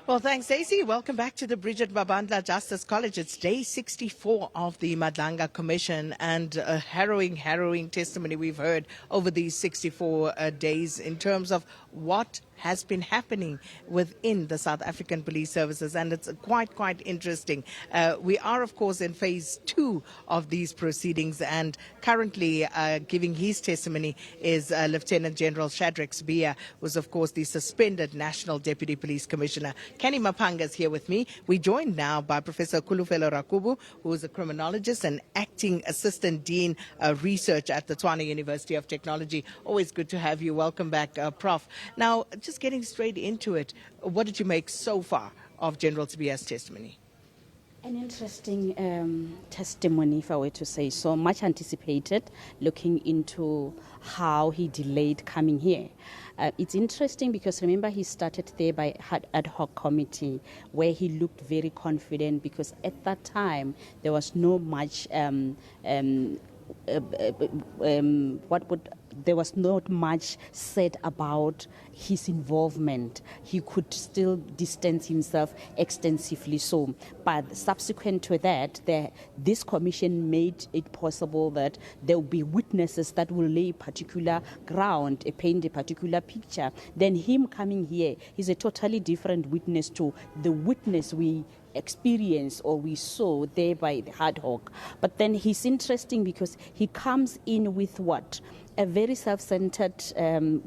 Well, thanks, Stacey. Welcome back to the Bridget Mabandla Justice College. It's day 64 of the Madlanga Commission, and a harrowing testimony we've heard over these 64 days in terms of what has been happening within the South African Police Services, and it's quite interesting. We are, of course, in phase 2 of these proceedings, and currently giving his testimony is Lieutenant General Shadrack Sibiya, who's, of course, the suspended National Deputy Police Commissioner. Kenny Mapanga is here with me. We're joined now by Professor Kholofelo Rakubu, who is a criminologist and acting assistant dean research at the Tshwane University of Technology. Always good to have you. Welcome back, Prof. Now, just getting straight into it, what did you make so far of General Sibiya's testimony? An interesting testimony, if I were to say so, much anticipated, looking into how he delayed coming here. It's interesting because, remember, he started there by ad hoc committee where he looked very confident because at that time there was no much there was not much said about his involvement. He could still distance himself extensively so. But subsequent to that, this commission made it possible that there will be witnesses that will lay a particular ground, paint a particular picture. Then him coming here is a totally different witness to the witness we experience or we saw there by the ad hoc. But then he's interesting because he comes in with what? A very self-centered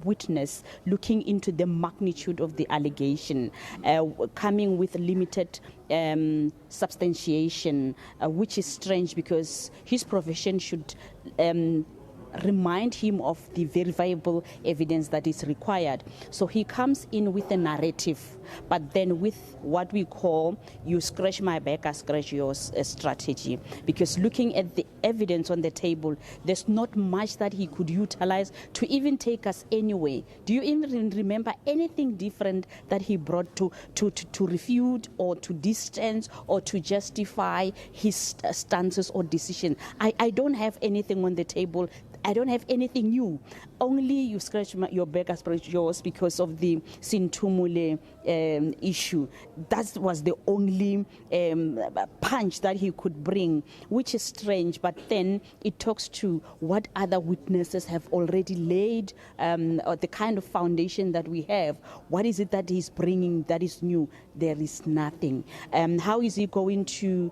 witness looking into the magnitude of the allegation, coming with limited substantiation, which is strange because his profession should remind him of the verifiable evidence that is required. So he comes in with a narrative, but then with what we call you scratch my back, I scratch yours strategy. Because looking at the evidence on the table, there's not much that he could utilize to even take us anywhere. Do you even remember anything different that he brought to refute or to distance or to justify his stances or decision? I don't have anything on the table. I don't have anything new. Only you scratch your back, I scratch yours because of the Sintumule issue. That was the only punch that he could bring, which is strange. But then it talks to what other witnesses have already laid, or the kind of foundation that we have. What is it that he's bringing that is new? There is nothing. How is he going to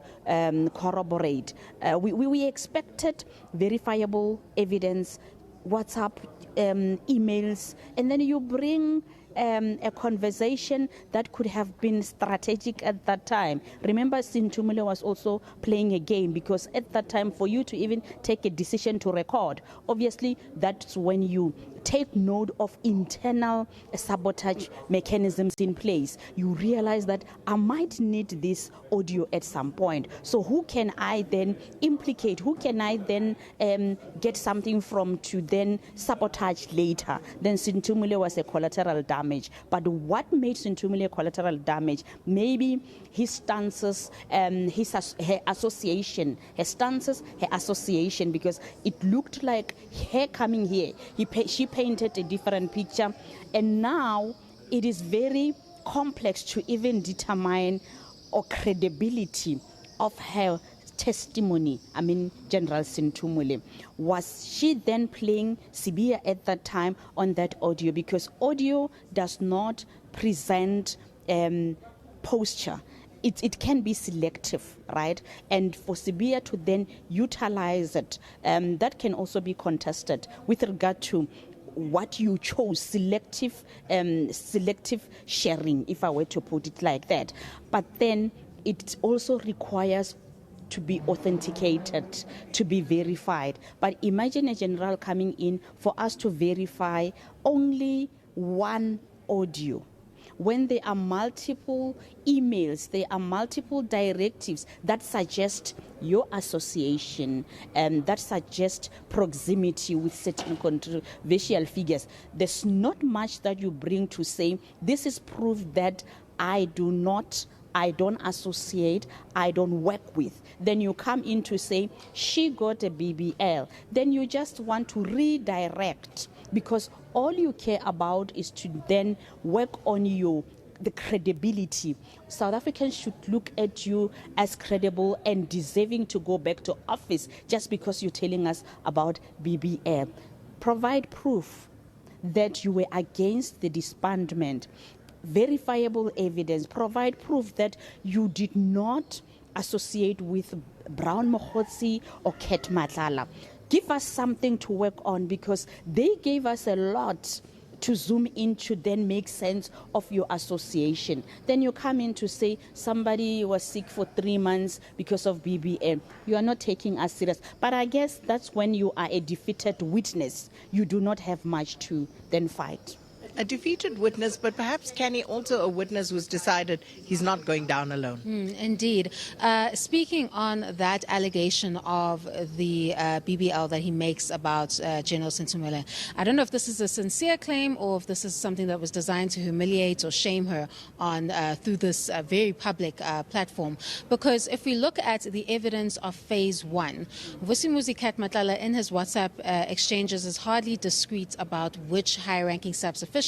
corroborate? We expected verifiable evidence, WhatsApp, emails, and then you bring a conversation that could have been strategic at that time. Remember, Sintumule was also playing a game because at that time, for you to even take a decision to record, obviously that's when you take note of internal sabotage mechanisms in place. You realize that I might need this audio at some point. So who can I then implicate? Who can I then get something from to then sabotage later? Then Sintumule was a collateral damage. But what made Sintumule collateral damage? Maybe his stances, her association, because it looked like her coming here. She painted a different picture, and now it is very complex to even determine or credibility of her testimony. I mean, General Sintumule. Was she then playing Sibiya at that time on that audio? Because audio does not present posture. It can be selective, right? And for Sibiya to then utilize it, that can also be contested with regard to what you chose, selective sharing, if I were to put it like that. But then it also requires to be authenticated, to be verified. But imagine a general coming in for us to verify only one audio. When there are multiple emails, there are multiple directives that suggest your association and that suggest proximity with certain controversial figures, there's not much that you bring to say, this is proof that I don't associate, I don't work with. Then you come in to say, she got a BBL. Then you just want to redirect because all you care about is to then work on your the credibility. South Africans should look at you as credible and deserving to go back to office just because you're telling us about BBM. Provide proof that you were against the disbandment, verifiable evidence, provide proof that you did not associate with Brown Mokhotsi or Ket Matlala. Give us something to work on, because they gave us a lot to zoom in to then make sense of your association. Then you come in to say somebody was sick for 3 months because of BBM. You are not taking us serious. But I guess that's when you are a defeated witness. You do not have much to then fight. A defeated witness, but perhaps Kenny also a witness who's decided he's not going down alone. Indeed. Speaking on that allegation of the BBL that he makes about General Sintumela, I don't know if this is a sincere claim or if this is something that was designed to humiliate or shame her on through this very public platform. Because if we look at the evidence of phase 1, Vusimuzi Matlala in his WhatsApp exchanges is hardly discreet about which high-ranking SABC official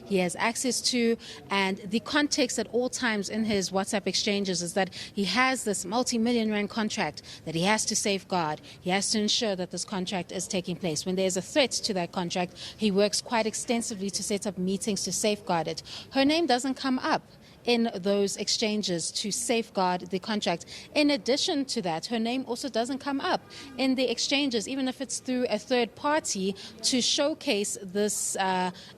he has access to, and the context at all times in his WhatsApp exchanges is that he has this multi-million rand contract that he has to safeguard. He has to ensure that this contract is taking place. When there's a threat to that contract, he works quite extensively to set up meetings to safeguard it. Her name doesn't come up in those exchanges to safeguard the contract. In addition to that, her name also doesn't come up in the exchanges, even if it's through a third party, to showcase this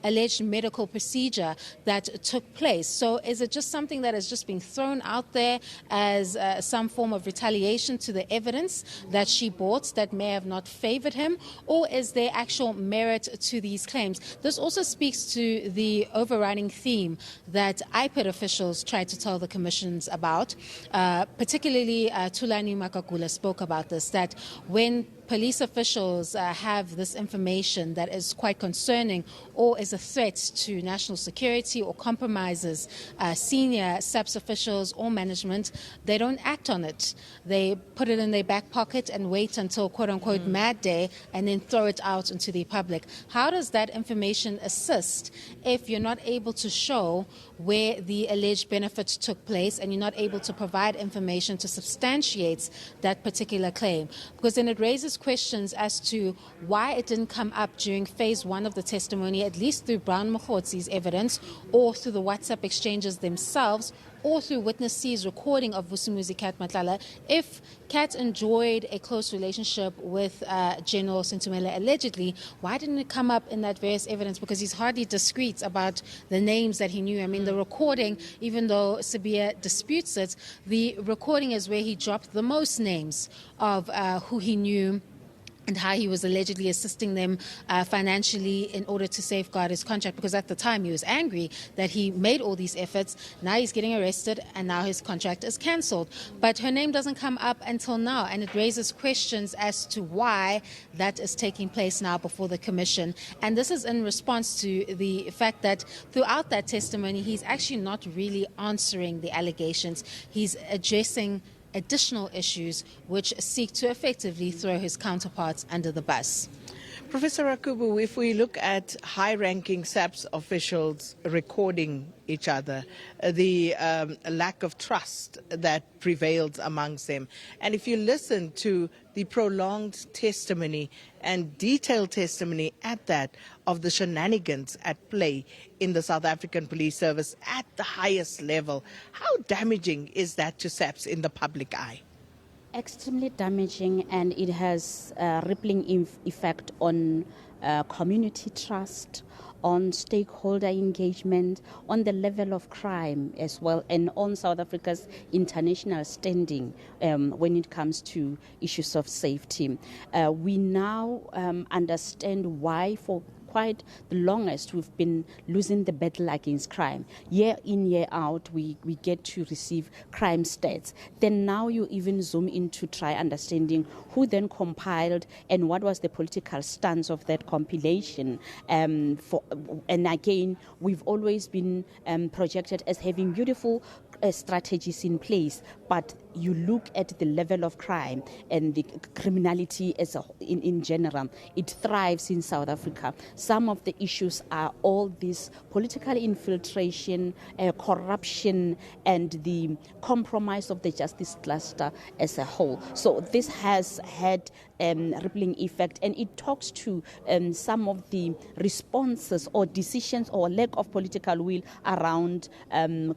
alleged medical procedure that took place. So is it just something that is just being thrown out there as some form of retaliation to the evidence that she brought that may have not favored him, or is there actual merit to these claims? This also speaks to the overriding theme that IPID officials tried to tell the commissions about. Particularly Thulani Makakula spoke about this, that when police officials have this information that is quite concerning or is a threat to national security or compromises senior SABC officials or management, they don't act on it. They put it in their back pocket and wait until quote-unquote mad day and then throw it out into the public. How does that information assist if you're not able to show where the alleged benefits took place and you're not able to provide information to substantiate that particular claim? Because then it raises questions as to why it didn't come up during phase 1 of the testimony, at least through Brown Mokhotsi's evidence or through the WhatsApp exchanges themselves or through Witness C's recording of Vusimuzi Matlala. If Kat enjoyed a close relationship with General Sintumela allegedly, why didn't it come up in that various evidence? Because he's hardly discreet about the names that he knew. I mean, the recording, even though Sibiya disputes it, the recording is where he dropped the most names of who he knew and how he was allegedly assisting them financially in order to safeguard his contract, because at the time he was angry that he made all these efforts. Now he's getting arrested and now his contract is cancelled. But her name doesn't come up until now, and it raises questions as to why that is taking place now before the commission. And this is in response to the fact that throughout that testimony, he's actually not really answering the allegations. He's addressing additional issues which seek to effectively throw his counterparts under the bus. Professor Rakubu, if we look at high-ranking SABC officials recording each other, the lack of trust that prevails amongst them, and if you listen to the prolonged testimony and detailed testimony at that of the shenanigans at play in the South African Police Service at the highest level, how damaging is that to SABC in the public eye? Extremely damaging, and it has a rippling effect on community trust, on stakeholder engagement, on the level of crime as well, and on South Africa's international standing when it comes to issues of safety. We now understand why for quite the longest we've been losing the battle against crime. Year in, year out, we get to receive crime stats. Then now you even zoom in to try understanding who then compiled and what was the political stance of that compilation. And again, we've always been projected as having beautiful strategies in place, but you look at the level of crime and the criminality in general, it thrives in South Africa. Some of the issues are all this political infiltration, corruption, and the compromise of the justice cluster as a whole. So this has had rippling effect, and it talks to some of the responses or decisions or lack of political will around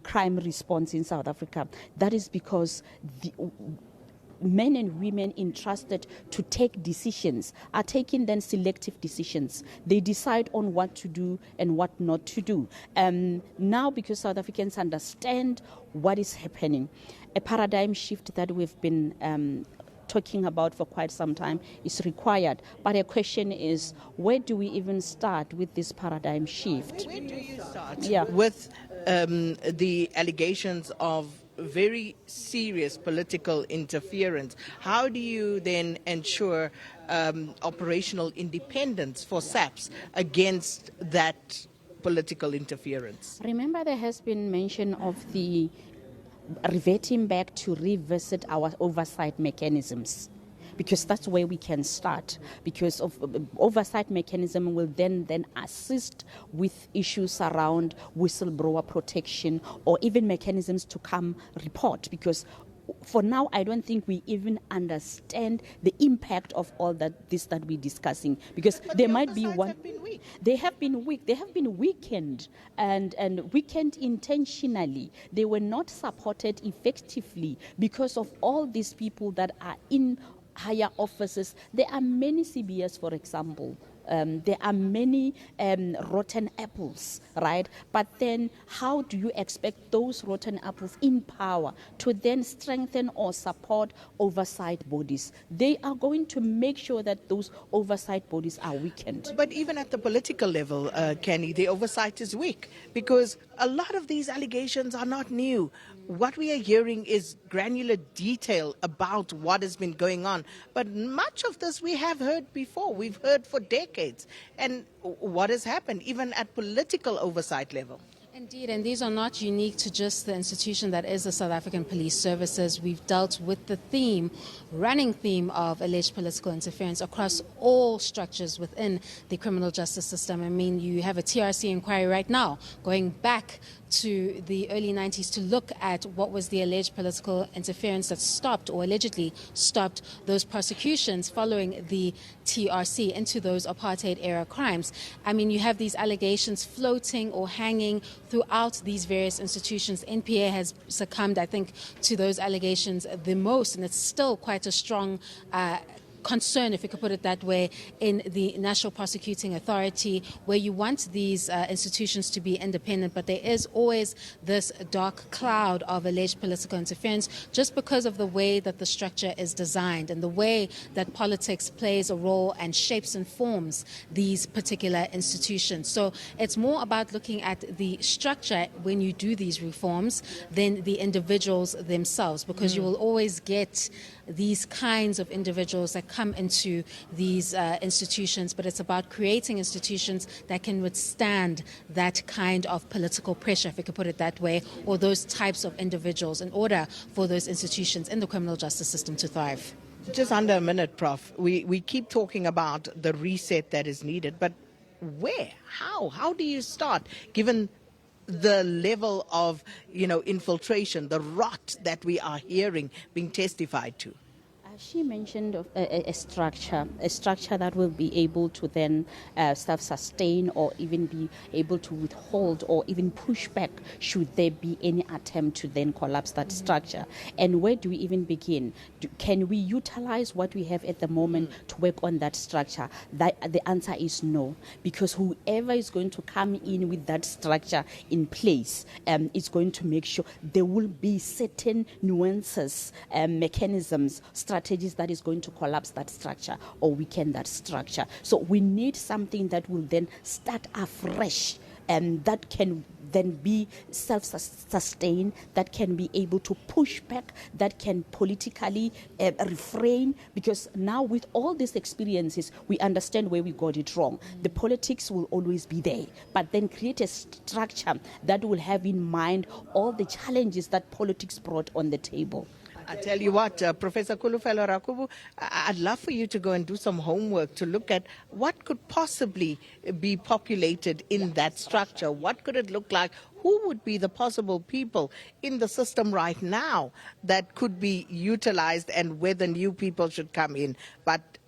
crime response in South Africa. That is because the men and women entrusted to take decisions are taking then selective decisions. They decide on what to do and what not to do. Now, because South Africans understand what is happening, a paradigm shift that we've been talking about for quite some time is required. But the question is, where do we even start with this paradigm shift? Where do you start Yeah. with the allegations of very serious political interference? How do you then ensure operational independence for SAPS against that political interference? Remember, there has been mention of the reverting back to revisit our oversight mechanisms, because that's where we can start, because of oversight mechanism will then assist with issues around whistleblower protection or even mechanisms to come report, because for now, I don't think we even understand the impact of all that we're discussing, because But there the might be oversights one. have been weak. They have been weak. They have been weakened and weakened intentionally. They were not supported effectively because of all these people that are in higher offices. There are many CBS, for example. There are many rotten apples, right? But then how do you expect those rotten apples in power to then strengthen or support oversight bodies? They are going to make sure that those oversight bodies are weakened. But even at the political level, Kenny, the oversight is weak because a lot of these allegations are not new. What we are hearing is granular detail about what has been going on. But much of this we have heard before. We've heard for decades. And what has happened, even at political oversight level? Indeed, and these are not unique to just the institution that is the South African Police Services. We've dealt with the running theme of alleged political interference across all structures within the criminal justice system. I mean, you have a TRC inquiry right now going back to the early 90s to look at what was the alleged political interference that stopped or allegedly stopped those prosecutions following the TRC into those apartheid-era crimes. I mean, you have these allegations floating or hanging throughout these various institutions. NPA has succumbed, I think, to those allegations the most, and it's still quite a strong concern, if you could put it that way, in the National Prosecuting Authority, where you want these institutions to be independent, but there is always this dark cloud of alleged political interference just because of the way that the structure is designed and the way that politics plays a role and shapes and forms these particular institutions. So it's more about looking at the structure when you do these reforms than the individuals themselves, because you will always get these kinds of individuals that come into these institutions, but it's about creating institutions that can withstand that kind of political pressure, if you could put it that way, or those types of individuals in order for those institutions in the criminal justice system to thrive. Just under a minute, Prof. We keep talking about the reset that is needed, but where? How do you start, given the level of, infiltration, the rot that we are hearing being testified to? She mentioned of a structure that will be able to then self-sustain or even be able to withhold or even push back should there be any attempt to then collapse that structure. And where do we even begin? Can we utilize what we have at the moment to work on that structure? The answer is no, because whoever is going to come in with that structure in place is going to make sure there will be certain nuances, mechanisms, strategies that is going to collapse that structure or weaken that structure. So we need something that will then start afresh and that can then be self-sustained, that can be able to push back, that can politically refrain, because now with all these experiences, we understand where we got it wrong. The politics will always be there, but then create a structure that will have in mind all the challenges that politics brought on the table. I tell you what, Professor Kholofelo Rakubu, I'd love for you to go and do some homework to look at what could possibly be populated in that structure. What could it look like? Who would be the possible people in the system right now that could be utilized, and whether new people should come in? But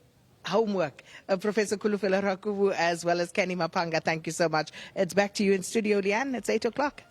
homework. Professor Kholofelo Rakubu as well as Kenny Mapanga, thank you so much. It's back to you in studio, Leanne. It's 8 o'clock.